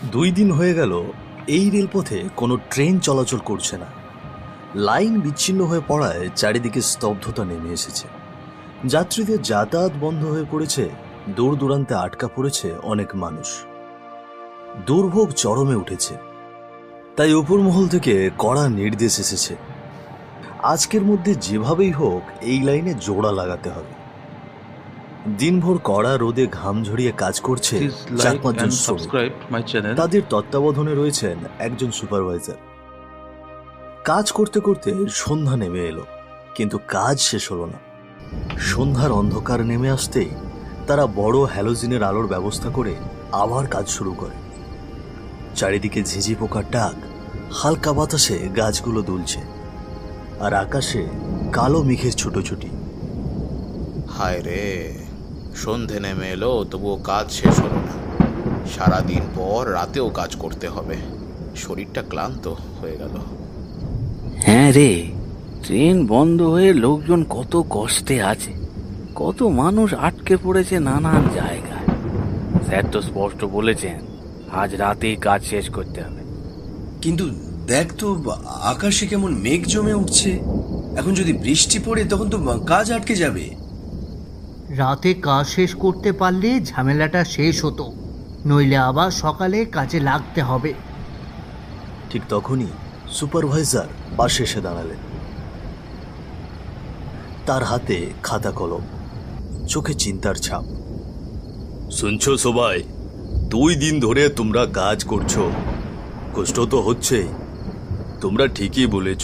2 দিন হয়ে গেল এই রেলপথে কোনো ট্রেন চলাচল করছে না। লাইন বিচ্ছিন্ন হয়ে পড়ায় চারিদিকে স্তব্ধতা নেমে এসেছে। যাত্রীদের যাতায়াত বন্ধ হয়ে পড়েছে, দূর দূরান্তে আটকা পড়েছে অনেক মানুষ। দুর্ভোগ চরমে উঠেছে। তাই উপরমহল থেকে কড়া নির্দেশ এসেছে, আজকের মধ্যে যেভাবেই হোক এই লাইনে জোড়া লাগাতে হবে। দিনভর কড়া রোদে ঘাম ঝরিয়ে কাজ করছে Please 4-5 like জন and শ্রমিক। subscribe my channel. তাদের তত্ত্বাবধানে রয়েছেন একজন সুপারভাইজার। কাজ করতে করতে সন্ধ্যা নেমে এলো, কিন্তু কাজ শেষ হলো না। সন্ধ্যার অন্ধকার নেমে আসতেই তারা বড় হ্যালোজিনের আলোর ব্যবস্থা করে আবার কাজ শুরু করে। চারিদিকে ঝিঝি পোকার ডাক, হালকা বাতাসে গাছগুলো দুলছে, আর আকাশে কালো মেঘের ছুটোছুটি। হায় রে, সন্ধে নেমে এলো তবুও কাজ শেষ হলো না। সারাদিন পর রাতেও কাজ করতে হবে, শরীরটা ক্লান্ত হয়ে গেল। হ্যাঁ রে, ট্রেন বন্ধ হয়ে লোকজন কত কষ্টে আছে, কত মানুষ আটকে পড়েছে নানান জায়গায়। স্যার তো স্পষ্ট বলেছেন আজ রাতেই কাজ শেষ করতে হবে। কিন্তু দেখ তো, আকাশে কেমন মেঘ জমে উঠছে। এখন যদি বৃষ্টি পড়ে তখন তো কাজ আটকে যাবে। রাতে কাজ শেষ করতে পারলে ঝামেলাটা শেষ হতো, নইলে আবার সকালে কাজে লাগতে হবে। ঠিক তখনই সুপারভাইজার পাশে এসে দাঁড়ালেন। তার হাতে খাতা কলম, চোখে চিন্তার ছাপ। শুনছো সবাই, 2 দিন ধরে তোমরা কাজ করছো, কষ্ট তো হচ্ছেই। তোমরা ঠিকই বলেছ,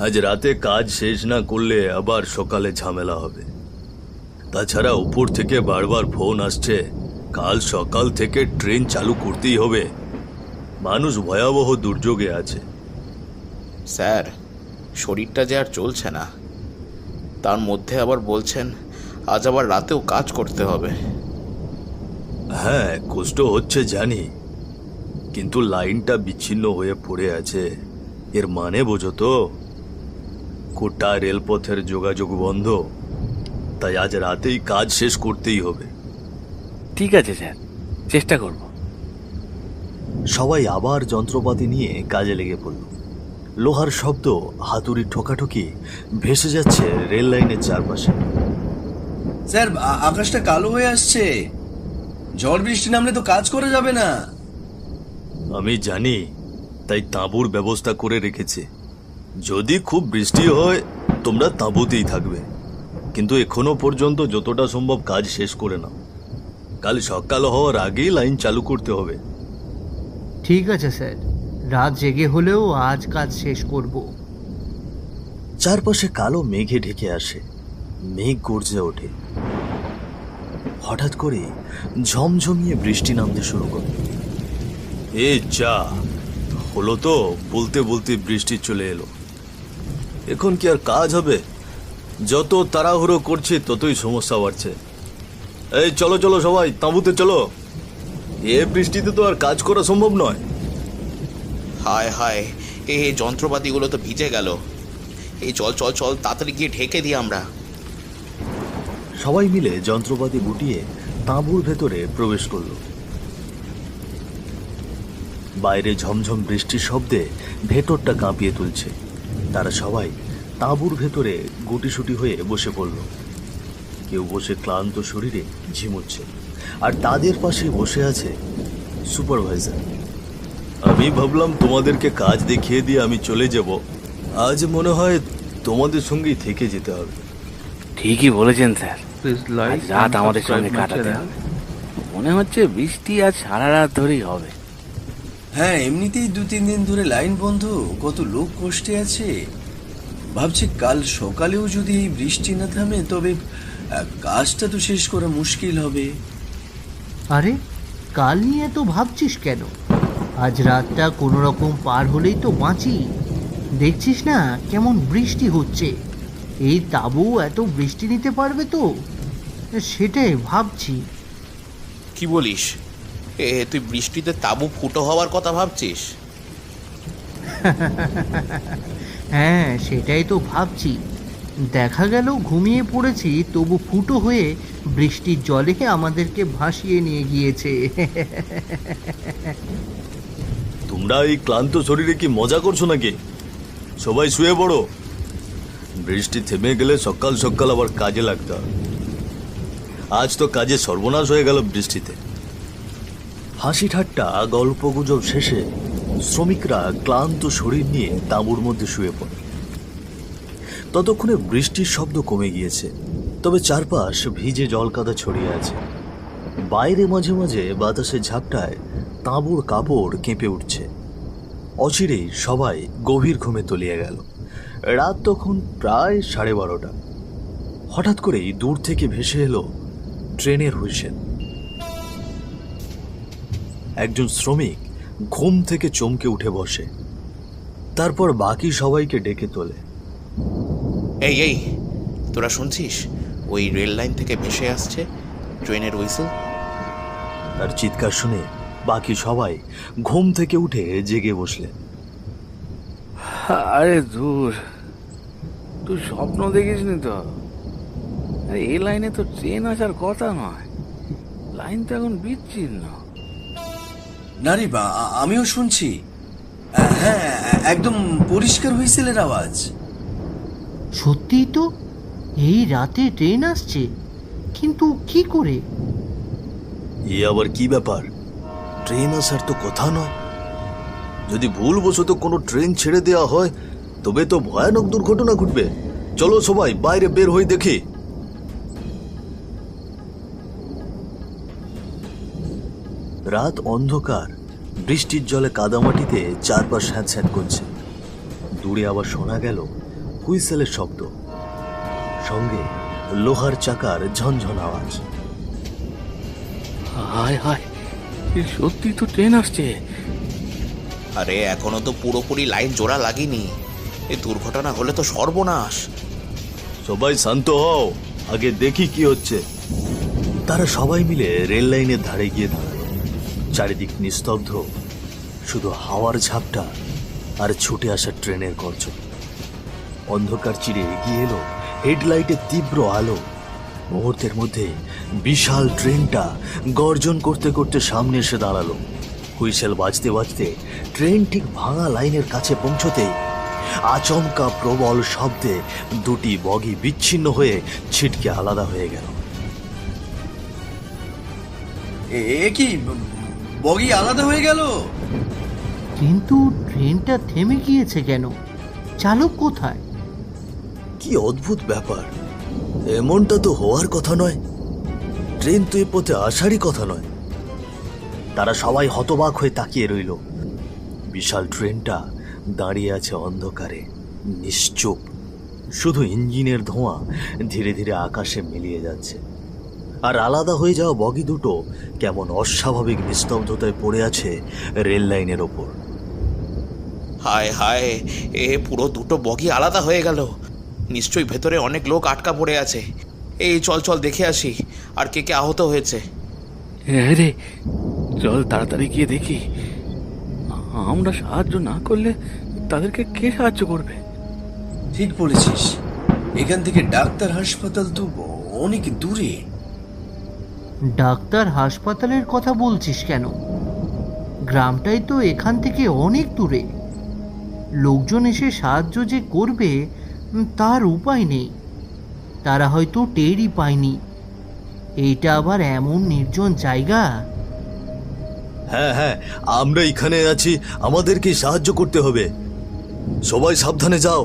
আজ রাতে কাজ শেষ না করলে আবার সকালে ঝামেলা হবে। তাছাড়া উপর থেকে বারবার ফোন আসছে, কাল সকাল থেকে ট্রেন চালু করতেই হবে। মানুষ ভয়াবহ দুর্যোগে আছে। স্যার, শরীরটা যে আর চলছে না, তার মধ্যে আবার বলছেন আজ আবার রাতেও কাজ করতে হবে। হ্যাঁ, কষ্ট হচ্ছে জানি, কিন্তু লাইনটা বিচ্ছিন্ন হয়ে পড়ে আছে, এর মানে বোঝো তো? গোটা রেলপথের যোগাযোগ বন্ধ, তাই আজ রাতেই কাজ শেষ করতেই হবে। ঠিক আছে স্যার, চেষ্টা করব। সবাই আবার যন্ত্রপাতি নিয়ে কাজে লেগে পড়ল। লোহার শব্দ, হাতুড়ি ঠোকাঠুকি ভেসে যাচ্ছে রেল লাইনের চারপাশে। স্যার, আকাশটা কালো হয়ে আসছে, ঝড় বৃষ্টি নামলে তো কাজ করা যাবে না। আমি জানি, তাই তাঁবুর ব্যবস্থা করে রেখেছে। যদি খুব বৃষ্টি হয় তোমরা তাঁবুতেই থাকবে, কিন্তু এখনো পর্যন্ত যতটা সম্ভব কাজ শেষ করে নাও। কাল সকাল হওয়ার আগেই লাইন চালু করতে হবে। ঠিক আছে স্যার, রাত জেগে হলেও আজ কাজ শেষ করব। চারপাশে কালো মেঘে ঢেকে আসে, মেঘ গর্জে ওঠে। হঠাৎ করে ঝমঝমিয়ে বৃষ্টি নামতে শুরু করে। এ যা হলো তো, বলতে বলতে বৃষ্টি চলে এলো। এখন কি আর কাজ হবে? যত তাড়াহুড়ো করছি ততই সমস্যা বাড়ছে। এই চলো চলো সবাই, তাঁবুতে চলো, এ বৃষ্টিতে তো আর কাজ করা সম্ভব নয়। হায় হায়, এই যন্ত্রপাতিগুলো তো ভিজে গেল। এই চল চল চল, তাড়াতাড়ি গিয়ে ঢেকে দিই আমরা। সবাই মিলে যন্ত্রপাতি গুটিয়ে তাঁবুর ভেতরে প্রবেশ করল। বাইরে ঝমঝম বৃষ্টির শব্দে ভেতরটা কাঁপিয়ে তুলছে। তারা সবাই তাঁবুর ভেতরে গুটিসুটি হয়ে বসে পড়ল। কেউ বসে ক্লান্ত শরীরে ঝিমুচ্ছে, আর তাদের পাশে বসে আছে সুপারভাইজার। আমি ভাবলাম তোমাদেরকে কাজ দেখিয়ে দিয়ে আমি চলে যাব, আজ মনে হয় তোমাদের সঙ্গেই থেকে যেতে হবে। ঠিকই বলেছেন স্যার, Please আজ like রাত and আমাদের subscribe সঙ্গে my কাটাতে channel. হবে। মনে হচ্ছে বৃষ্টি আজ সারা রাত ধরেই হবে। হ্যাঁ, এমনিতেই 2-3 দিন ধরে লাইন বন্ধ, কত লোক কষ্টে আছে। ভাবছি কাল সকালেও যদি এই বৃষ্টি না থামে তবে কাজটা তো শেষ করা মুশকিল হবে। আরে, কাল নিয়ে তো ভাবছিস কেন? আজ রাতটা কোনো রকম পার হলেই তো বাঁচি। দেখছিস না কেমন বৃষ্টি হচ্ছে, এই তাঁবু এত বৃষ্টি নিতে পারবে তো? সেটাই ভাবছি। কি বলিস? তুই বৃষ্টিতে তাঁবু ফুটো হওয়ার কথা ভাবছিস? হ্যাঁ, সেটাই তো ভাবছি। দেখা গেল ঘুমিয়ে পড়েছি, তবু ফুটো হয়ে বৃষ্টির জলে আমাদেরকে ভাসিয়ে নিয়ে গিয়েছে। তোমরা এই ক্লান্ত শরীরে কি মজা করছো নাকি? সবাই শুয়ে পড়ো। বৃষ্টি থেমে গেলে সকাল সকাল আবার কাজে লাগতে হবে। আজ তো কাজে সর্বনাশ হয়ে গেল বৃষ্টিতে। হাসি ঠাট্টা গল্পগুজব শেষে শ্রমিকরা ক্লান্ত শরীর নিয়ে তাঁবুর মধ্যে শুয়ে পড়ে। ততক্ষণে বৃষ্টির শব্দ কমে গিয়েছে, তবে চারপাশ ভিজে জলকাদা ছড়িয়ে আছে। বাইরে মাঝে মাঝে বাতাসের ঝাপটায় তাঁবুর কাপড় কেঁপে উঠছে। অচিরেই সবাই গভীর ঘুমে তলিয়ে গেল। রাত তখন প্রায় 12:30। হঠাৎ করেই দূর থেকে ভেসে এলো ট্রেনের হুইসেল। একজন শ্রমিক ঘুম থেকে চমকে উঠে বসে, তারপর বাকি সবাইকে ডেকে তোলে। এই এই, তোরা শুনছিস? ওই রেল লাইন থেকে ভেসে আসছে ট্রেনের হুইসেল। তার চিৎকার শুনে বাকি সবাই ঘুম থেকে উঠে জেগে বসলেন। আরে দূর, তুই স্বপ্ন দেখিসনি তো? আরে এই লাইনে তো ট্রেন আসার কথা নয়, লাইন তো এখন বিচ্ছিন্ন। না রে বা, আমিও শুনছি। হ্যাঁ, একদম পরিষ্কার হুইসেলের আওয়াজ। সত্যিই তো, এই রাতে ট্রেন আসছে, কিন্তু কি করে? এ আবার কি ব্যাপার? ট্রেন আসার তো কথা নয়। যদি ভুলবশত কোনো ট্রেন ছেড়ে দেওয়া হয় তবে তো ভয়ানক দুর্ঘটনা ঘটবে। চলো সবাই বাইরে বের হয়ে দেখি। রাত অন্ধকার, বৃষ্টির জলে কাদামাটিতে চারপাশ স্যাঁত স্যাঁত করছে। দূরে আবার শোনা গেল হুইসেলের শব্দ, সঙ্গে লোহার চাকার ঝনঝন আওয়াজ। হায় হায়, সত্যি তো ট্রেন আসছে। আরে এখনো তো পুরোপুরি লাইন জোড়া লাগেনি। এই দুর্ঘটনা হলে তো সর্বনাশ। সবাই শান্ত হও, আগে দেখি কি হচ্ছে। তারা সবাই মিলে রেল লাইনের ধারে গিয়ে দাঁড়ালো। চারিদিক নিস্তব্ধ, শুধু হাওয়ার ঝাপটা আর ছুটে আসা ট্রেনের গর্জন। অন্ধকার চিরে এগিয়ে এলো হেডলাইটের তীব্র আলো। মুহূর্তের মধ্যে বিশাল ট্রেনটা গর্জন করতে করতে সামনে এসে দাঁড়ালো। হুইসেল বাজতে বাজতে ট্রেন ঠিক ভাঙা লাইনের কাছে পৌঁছতেই আচমকা প্রবল শব্দে দুটি বগি বিচ্ছিন্ন হয়ে ছিটকে আলাদা হয়ে গেল। এ কি, বগি আলাদা হয়ে গেল? কিন্তু ট্রেনটা থেমে গিয়েছে কেন? চালক কোথায়? কি অদ্ভুত ব্যাপার! এমনটা তো হওয়ার কথা নয়। ট্রেন তো এ পথে আসারই কথা নয়। তারা সবাই হতবাক হয়ে তাকিয়ে রইল। বিশাল ট্রেনটা দাঁড়িয়ে আছে অন্ধকারে, নিশ্চুপ। শুধু ইঞ্জিনের ধোঁয়া ধীরে ধীরে আকাশে মিলিয়ে যাচ্ছে। আর আলাদা হয়ে যাওয়া বগি দুটো কেমন অস্বাভাবিক নিস্তব্ধতায় পড়ে আছে রেল লাইনের ওপর। হায় হায়, এ পুরো দুটো বগি আলাদা হয়ে গেল। নিশ্চয়ই ভেতরে অনেক লোক আটকা পড়ে আছে। এই চল চল দেখে আসি আর কে কে আহত হয়েছে। হ্যাঁ রে, চল তাড়াতাড়ি গিয়ে দেখি। আমরা সাহায্য না করলে তাদেরকে কে সাহায্য করবে? ঠিক বলেছিস, এখান থেকে ডাক্তার হাসপাতাল তো অনেক দূরে। ডাক্তার হাসপাতালের কথা বলছিস কেন? গ্রামটাই তো এখান থেকে অনেক দূরে। লোকজন এসে সাহায্য যে করবে তার উপায় নেই। তারা হয়তো টেরই পায়নি। এইটা আবার এমন নির্জন জায়গা। হ্যাঁ হ্যাঁ, আমরা এখানে আছি, আমাদেরকে সাহায্য করতে হবে। সবাই সাবধানে যাও।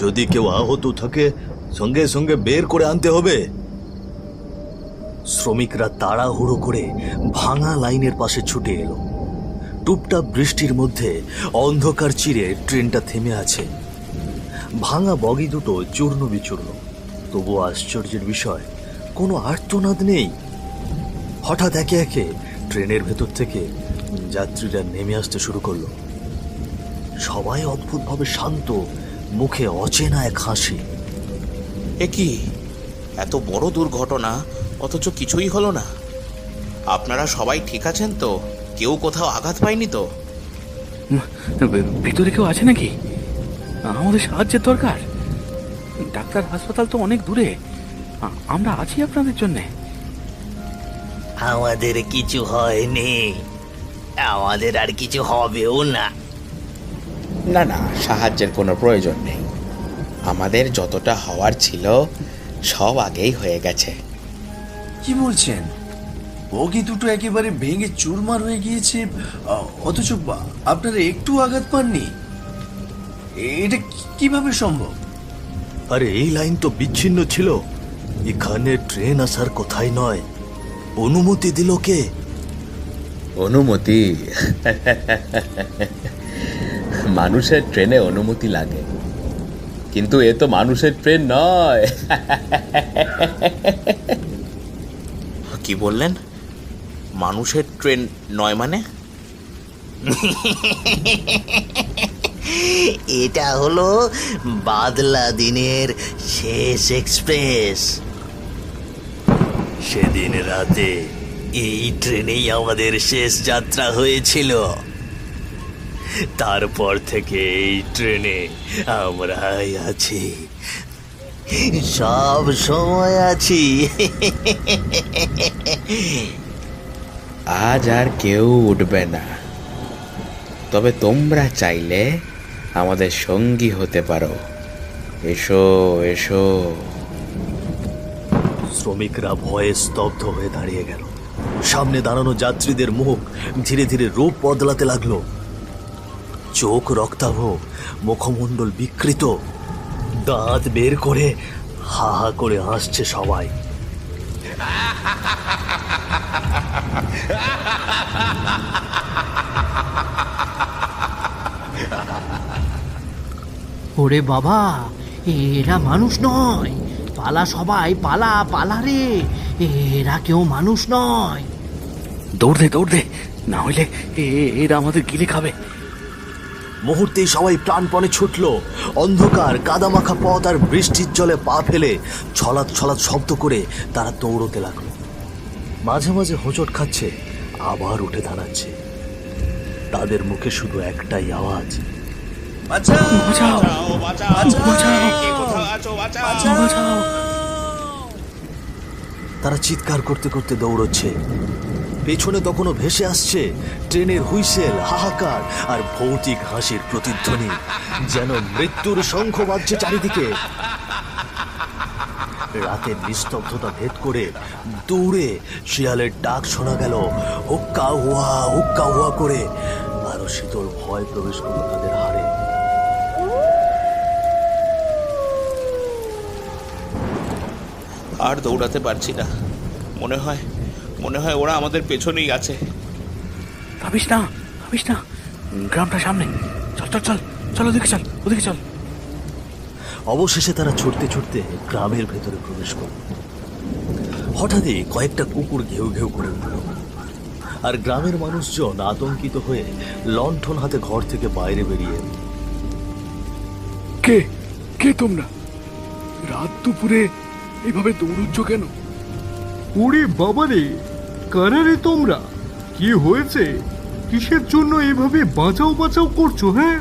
যদি কেউ আহত থাকে সঙ্গে সঙ্গে বের করে আনতে হবে। শ্রমিকরা তাড়াহুড়ো করে ভাঙা লাইনের পাশে ছুটে এলো। টুপটাপ বৃষ্টির মধ্যে অন্ধকার চিরে ট্রেনটা থেমে আছে। ভাঙা বগি দুটো চূর্ণ বিচূর্ণ, তবু আশ্চর্যের বিষয় কোনো আর্তনাদ নেই। হঠাৎ একে একে ট্রেনের ভেতর থেকে যাত্রীরা নেমে আসতে শুরু করলো। সবাই অদ্ভুতভাবে শান্ত, মুখে অচেনা এক হাসি। এ কি, এত বড় দুর্ঘটনা অথচ কিছুই হলো না? আপনারা সবাই ঠিক আছেন তো? কেউ কোথাও আঘাত পায়নি তো? ভিতরে কেউ আছে নাকি? আমাদের সাহায্যের দরকার। ডাক্তার হাসপাতাল তো অনেক দূরে, আমরা আছি আপনাদের জন্যে। আমাদের কিছু হয়নি, আমাদের আর কিছু হবেও না। না না, সাহায্যের কোনো প্রয়োজন নেই। আমাদের যতটা হওয়ার ছিল সব আগেই হয়ে গেছে। কি বলছেন? বগি দুটো একেবারে ভেঙে চুরমার হয়ে গিয়েছে, অথচ আপনারা একটু আঘাত পাননি? এটা কিভাবে সম্ভব? আরে এই লাইন তো বিচ্ছিন্ন ছিল, এখানে ট্রেন আসার কথাই নয়। অনুমতি দিল কে? অনুমতি? মানুষের ট্রেনে অনুমতি লাগে, কিন্তু এ তো মানুষের ট্রেন নয়। কি বললেন? মানুষের ট্রেন নয় মানে? এটা হলো বাদলা দিনের শেষ এক্সপ্রেস। সেদিন রাতে এই ট্রেনেই আমাদের শেষ যাত্রা হয়েছিল। তারপর থেকে এই ট্রেনে আমরাই আছি, সব সময় আছি। আজ আর কেউ উঠবে না, তবে তোমরা চাইলে আমাদের সঙ্গী হতে পারো। এসো এসো। শ্রমিকরা ভয়ে স্তব্ধ হয়ে দাঁড়িয়ে গেল। সামনে দাঁড়ানো যাত্রীদের মুখ ধীরে ধীরে রূপ বদলাতে লাগলো। চোখ রক্তাভ, মুখমণ্ডল বিকৃত, দাঁত বের করে হা হা করে হাসছে সবাই। ওরে বাবা, এরা মানুষ নয়, পালা সবাই, পালা পালা রে, এরা কেউ মানুষ নয়। দৌড় দে, না হলে এরা আমাদের গিলে খাবে। মুহূর্তেই সবাই প্রাণপণে ছুটল। অন্ধকার, কাদামাখা পথ আর বৃষ্টির জলে পা ফেলে ছলাৎ ছলাৎ শব্দ করে তারা দৌড়তে লাগলো। মাঝে মাঝে হোঁচট খাচ্ছে, আবার উঠে দাঁড়াচ্ছে। তাদের মুখে শুধু একটাই আওয়াজ, বাঁচাও! বাঁচাও, বাঁচাও। তারা চিৎকার করতে করতে দৌড়চ্ছে। পেছনে তখনও ভেসে আসছে ট্রেনের হুইসেল, হাহাকার আর ভৌতিক হাসির প্রতিধ্বনি, যেন মৃত্যুর শঙ্খ বাজছে চারিদিকে। রাতের নিস্তব্ধতা ভেদ করে দূরে শিয়ালের ডাক শোনা গেল, হুক্কা হুয়া করে। আরো শীতল ভয় প্রবেশ করল তাদের হাড়ে। আর দৌড়াতে পারছি না, মনে হয় ওরা আমাদের পেছনেই আছে। ভাবিস না, গ্রামটা সামনে। চল ওদিকে চল। অবশেষে তারা ছুটতে ছুটতে গ্রামের ভেতরে প্রবেশ করল। হঠাৎই কয়েকটা কুকুর ঘেউ ঘেউ করে উঠল, আর গ্রামের মানুষজন আতঙ্কিত হয়ে লণ্ঠন হাতে ঘর থেকে বাইরে বেরিয়ে এল। কে তোমরা? রাত দুপুরে এভাবে দৌড়ুচ্ছ কেন? ওরে বাবারে, কারা রে তোমরা? কি হয়েছে? কিসের জন্য এভাবে বাঁচাও করছো? হ্যাঁ,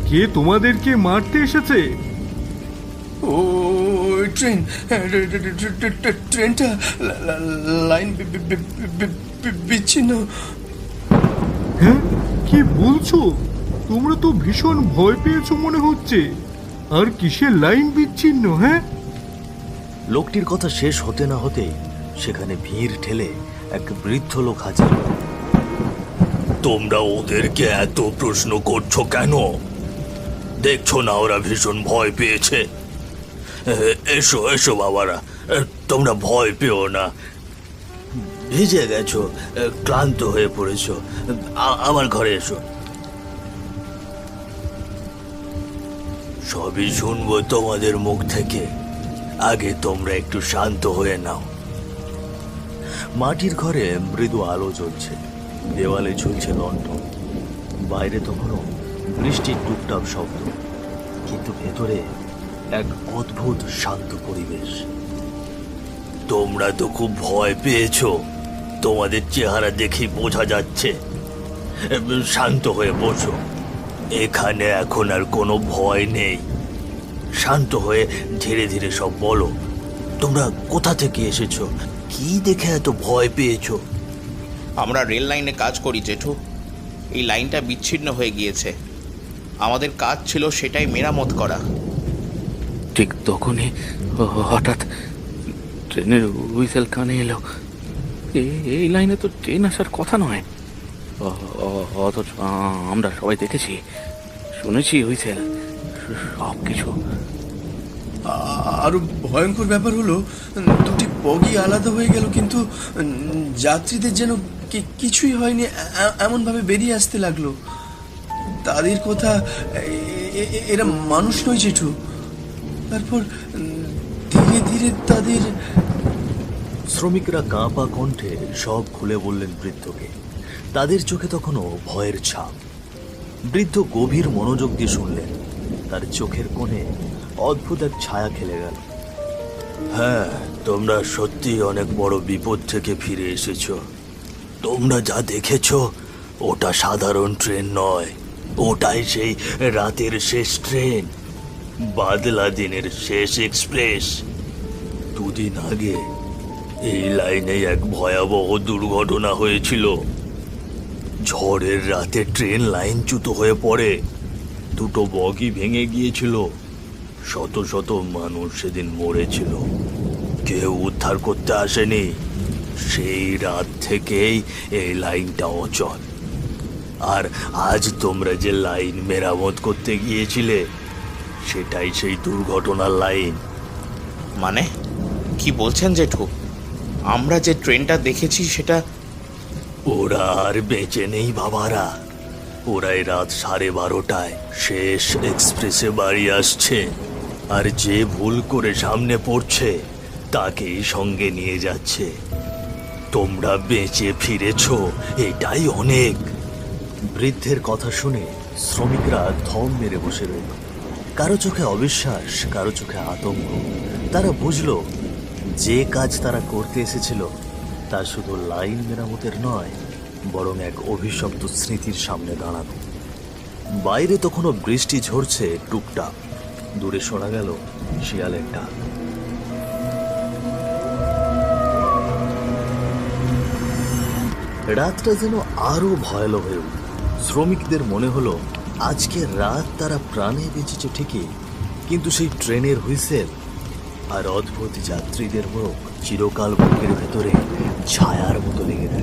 কে তোমাদেরকে মারতে এসেছে? ও ট্রেনটা লাইন বিচ্ছিন্ন। হ্যাঁ, কি বলছো? তোমরা তো ভীষণ ভয় পেয়েছো মনে হচ্ছে। আর কিসের লাইন বিচ্ছিন্ন? হ্যাঁ, লোকটির কথা শেষ হতে না হতেই সেখানে ভিড় ঠেলে এক বৃদ্ধ লোক হাজির। তোমরা ওদেরকে এত প্রশ্ন করছো কেন? দেখছো না ওরা ভীষণ ভয় পেয়েছে? এসো বাবারা, তোমরা ভয় পেও না। ভিজে গেছো, ক্লান্ত হয়ে পড়েছো, আমার ঘরে এসো। সবই শুনবো তোমাদের মুখ থেকে, আগে তোমরা একটু শান্ত হয়ে নাও। মাটির ঘরে মৃদু আলো জ্বলছে, দেওয়ালে ঝুলছে লণ্ঠন। বাইরে তখনও বৃষ্টির টুকটাক শব্দ, কিন্তু ভেতরে এক অদ্ভুত শান্ত পরিবেশ। তোমরা তো খুব ভয় পেয়েছো, তোমাদের চেহারা দেখেই বোঝা যাচ্ছে। শান্ত হয়ে বসো, এখানে এখন আর কোনো ভয় নেই। শান্ত হয়ে ধীরে ধীরে সব বলো। তোমরা কোথা থেকে এসেছো? কি দেখে এত ভয় পেয়েছো? আমরা রেল লাইনে কাজ করি জেঠু। এই লাইনটা বিচ্ছিন্ন হয়ে গিয়েছে, আমাদের কাজ ছিল সেটাই মেরামত করা। ঠিক তখনই হঠাৎ ট্রেনের হুইসেল কানে এলো। এই লাইনে তো ট্রেন আসার কথা নয়, অথচ আমরা সবাই দেখেছি, শুনেছি হুইসেল, সব কিছু। আরো ভয়ঙ্কর ব্যাপার হলো, দুটি বগি আলাদা হয়ে গেল, কিন্তু যাত্রীদের যেন কিছুই হয়নি এমনভাবে বেরিয়ে আসতে লাগলো। তাদের কথা, এরা মানুষ নয় জেঠু। তারপর ধীরে ধীরে তাদের... শ্রমিকরা কাঁপা কণ্ঠে সব খুলে বললেন বৃদ্ধকে। তাদের চোখে তখনও ভয়ের ছাপ। বৃদ্ধ গভীর মনোযোগ দিয়ে শুনলেন। তার চোখের কোণে অদ্ভুত এক ছায়া খেলে গেল। হ্যাঁ, তোমরা সত্যি অনেক বড় বিপদ থেকে ফিরে এসেছো। তোমরা যা দেখেছো ওটা সাধারণ ট্রেন নয়, ওটাই সেই রাতের শেষ ট্রেন, বাদলা দিনের শেষ এক্সপ্রেস। দুদিন আগে এই লাইনে এক ভয়াবহ দুর্ঘটনা হয়েছিল। ঝড়ের রাতে ট্রেন লাইনচ্যুত হয়ে পড়ে, দুটো বগি ভেঙে গিয়েছিল। শত শত মানুষ সেদিন মরেছিল, কেউ উদ্ধার করতে আসেনি। সেই রাত থেকেই এই লাইনটা অচল। আর আজ তোমরা যে লাইন মেরামত করতে গিয়েছিলে, সেটাই সেই দুর্ঘটনার লাইন। মানে কি বলছেন জেঠু? আমরা যে ট্রেনটা দেখেছি সেটা... ওরা আর বেঁচে নেই বাবারা। ওরাই রাত 12:30টায় শেষ এক্সপ্রেসে বাড়ি আসছে, আর যে ভুল করে সামনে পড়ছে তাকেই সঙ্গে নিয়ে যাচ্ছে। তোমরা বেঁচে ফিরেছো, এটাই অনেক। বৃদ্ধের কথা শুনে শ্রমিকরা থম মেরে বসে রইল। কারো চোখে অবিশ্বাস, কারো চোখে আতঙ্ক। তারা বুঝলো যে কাজ তারা করতে এসেছিল তা শুধু লাইন মেরামতের নয়, বরং এক অভিশপ্ত স্মৃতির সামনে দাঁড়ানো। বাইরে তখনও বৃষ্টি ঝরছে টুকটাক। দূরে শোনা গেল শিয়ালের ডাক। রাতটা যেন আরো ভয়ালো হয়ে উঠল। শ্রমিকদের মনে হলো আজকে রাত তারা প্রাণে বেঁচেছে ঠিকই, কিন্তু সেই ট্রেনের হুইসেল আর অদ্ভুত যাত্রীদের মুখ চিরকাল বুকের ভেতরে ছায়ার মতো লেগে থাকে।